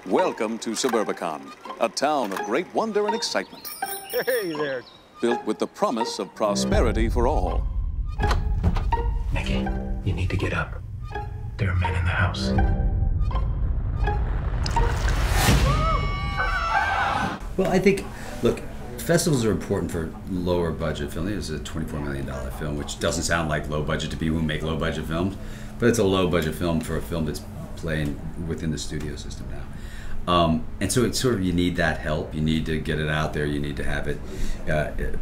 Welcome to Suburbicon, a town of great wonder and excitement. Hey there. Built with the promise of prosperity for all. Nikki, you need to get up. There are men in the house. Well, I think, look, festivals are important for lower budget film. It's a $24 million film, which doesn't sound like low budget to people who make low budget films, but it's a low budget film for a film that's playing within the studio system now. And so it's sort of, you need that help. You need to get it out there. You need to have it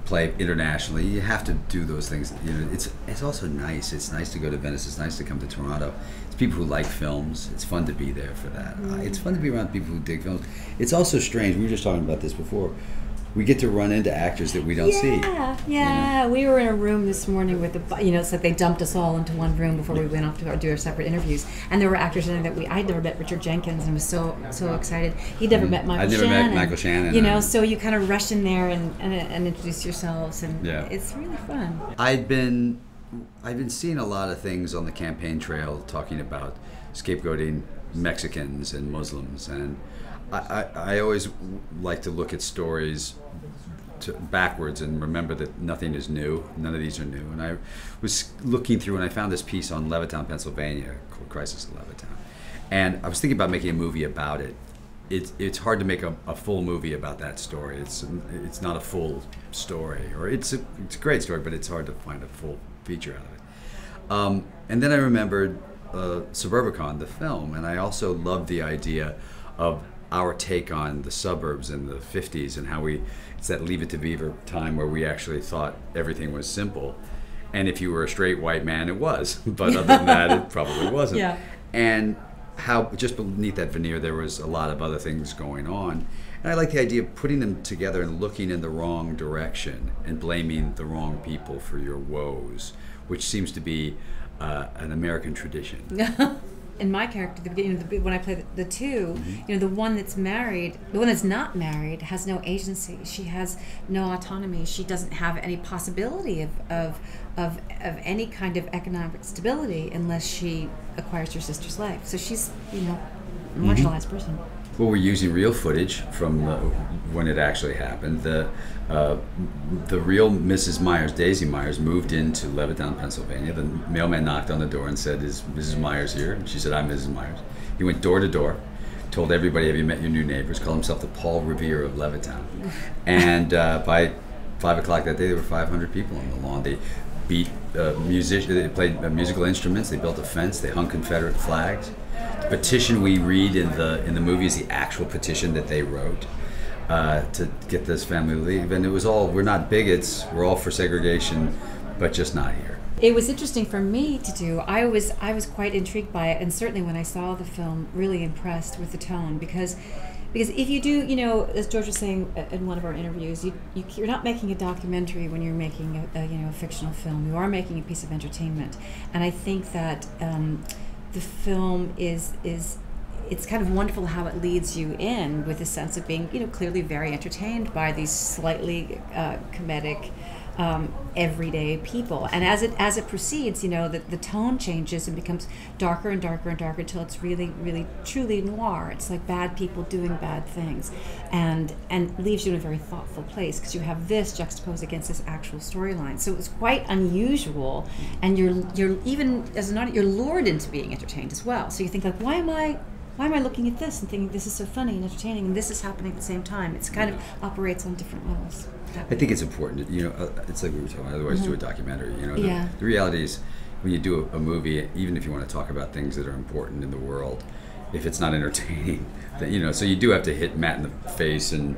play internationally. You have to do those things. You know, it's also nice. It's nice to go to Venice. It's nice to come to Toronto. It's people who like films. It's fun to be there for that. It's fun to be around people who dig films. It's also strange. We were just talking about this before. We get to run into actors that we don't see. Yeah. You know? We were in a room this morning with it's like they dumped us all into one room before we went off to do our separate interviees, and there were actors in there that I'd never met. Richard Jenkins, and was so excited. He'd never met Michael Shannon. I'd never met Michael Shannon. You know, so you kind of rush in there and introduce yourselves, and it's really fun. I've been seeing a lot of things on the campaign trail talking about scapegoating Mexicans and Muslims, and I always like to look at stories backwards and remember that nothing is new. None of these are new. And I was looking through and I found this piece on Levittown, Pennsylvania called Crisis in Levittown. And I was thinking about making a movie about it. It's hard to make a full movie about that story. It's not a full story, or it's a great story, but it's hard to find a full feature out of it. And then I remembered Suburbicon, the film, and I also loved the idea of our take on the suburbs in the 50s and how it's that Leave It to Beaver time where we actually thought everything was simple. And if you were a straight white man, it was. But other than that, it probably wasn't. Yeah. And how just beneath that veneer there was a lot of other things going on. And I like the idea of putting them together and looking in the wrong direction and blaming the wrong people for your woes, which seems to be an American tradition. In my character, the beginning, when I play the two, the one that's married, the one that's not married, has no agency. She has no autonomy. She doesn't have any possibility of any kind of economic stability unless she acquires her sister's life. So she's, a marginalized person. Well, we're using real footage from when it actually happened. The real Mrs. Myers, Daisy Myers, moved into Levittown, Pennsylvania. The mailman knocked on the door and said, "Is Mrs. Myers here?" And she said, "I'm Mrs. Myers." He went door to door, told everybody, "Have you met your new neighbors?" Called himself the Paul Revere of Levittown. And by 5 o'clock that day, there were 500 people on the lawn. They beat musicians. They played musical instruments. They built a fence. They hung Confederate flags. The petition we read in the movie is the actual petition that they wrote to get this family to leave. And it was all, we're not bigots, we're all for segregation, but just not here. It was interesting for me to do. I was quite intrigued by it, and certainly when I saw the film, really impressed with the tone, because if you do, as George was saying in one of our interviews, you're not making a documentary when you're making a fictional film. You are making a piece of entertainment, and I think that the film it's kind of wonderful how it leads you in with a sense of being, clearly very entertained by these slightly comedic, everyday people. And as it proceeds, the tone changes and becomes darker and darker and darker until it's really, really, truly noir. It's like bad people doing bad things, and leaves you in a very thoughtful place because you have this juxtaposed against this actual storyline. So it was quite unusual, and you're even as an audience, you're lured into being entertained as well. So you think like, why am I looking at this and thinking this is so funny and entertaining, and this is happening at the same time? It's kind of operates on different levels. I think it's important. It's like we were talking about. Otherwise, do a documentary. The reality is, when you do a movie, even if you want to talk about things that are important in the world, if it's not entertaining, then, so you do have to hit Matt in the face and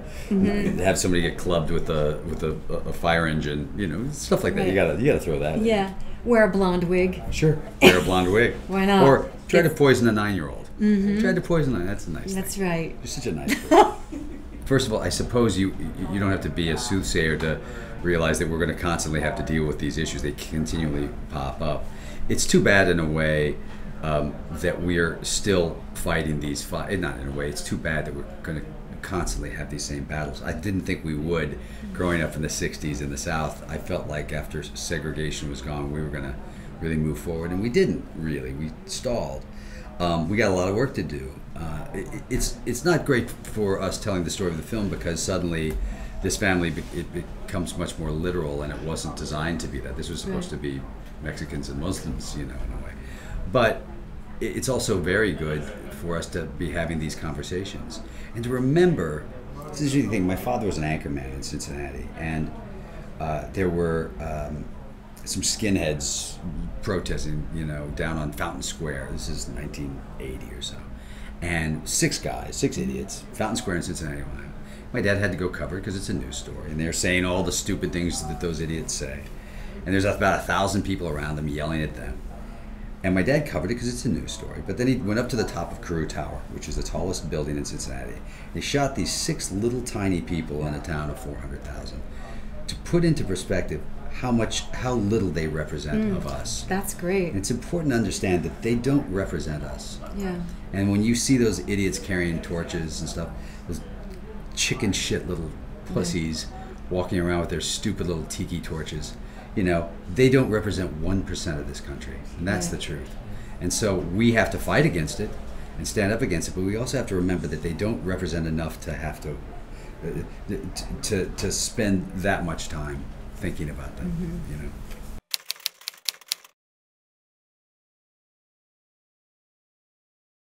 have somebody get clubbed with a fire engine. Stuff like that. Right. You gotta throw that. Yeah. Wear a blonde wig. Sure. Wear a blonde wig. Why not? Or try to poison a 9-year-old. Try to poison a 9. That's a nice thing. That's right. You're such a nice person. First of all, I suppose you don't have to be a soothsayer to realize that we're going to constantly have to deal with these issues. They continually pop up. It's too bad in a way that we're still fighting these fights. Not in a way. It's too bad that we're going to constantly have these same battles. I didn't think we would growing up in the 60s in the South. I felt like after segregation was gone, we were going to really move forward, and we didn't really. We stalled. We got a lot of work to do. it's not great for us telling the story of the film because suddenly this family it becomes much more literal, and it wasn't designed to be that. This was supposed to be Mexicans and Muslims, in a way. But it's also very good for us to be having these conversations and to remember. This is the thing. My father was an anchorman in Cincinnati, and there were some skinheads protesting, down on Fountain Square. This is 1980 or so. And six idiots, Fountain Square in Cincinnati, Ohio. My dad had to go cover it because it's a news story, and they're saying all the stupid things that those idiots say. And there's about 1,000 people around them yelling at them. And my dad covered it because it's a news story. But then he went up to the top of Carew Tower, which is the tallest building in Cincinnati. He shot these 6 little tiny people in a town of 400,000 to put into perspective how little they represent of us. That's great. And it's important to understand that they don't represent us. Yeah. And when you see those idiots carrying torches and stuff, those chicken shit little pussies walking around with their stupid little tiki torches, they don't represent 1% of this country. And that's the truth. And so we have to fight against it and stand up against it, but we also have to remember that they don't represent enough to have to spend that much time thinking about them,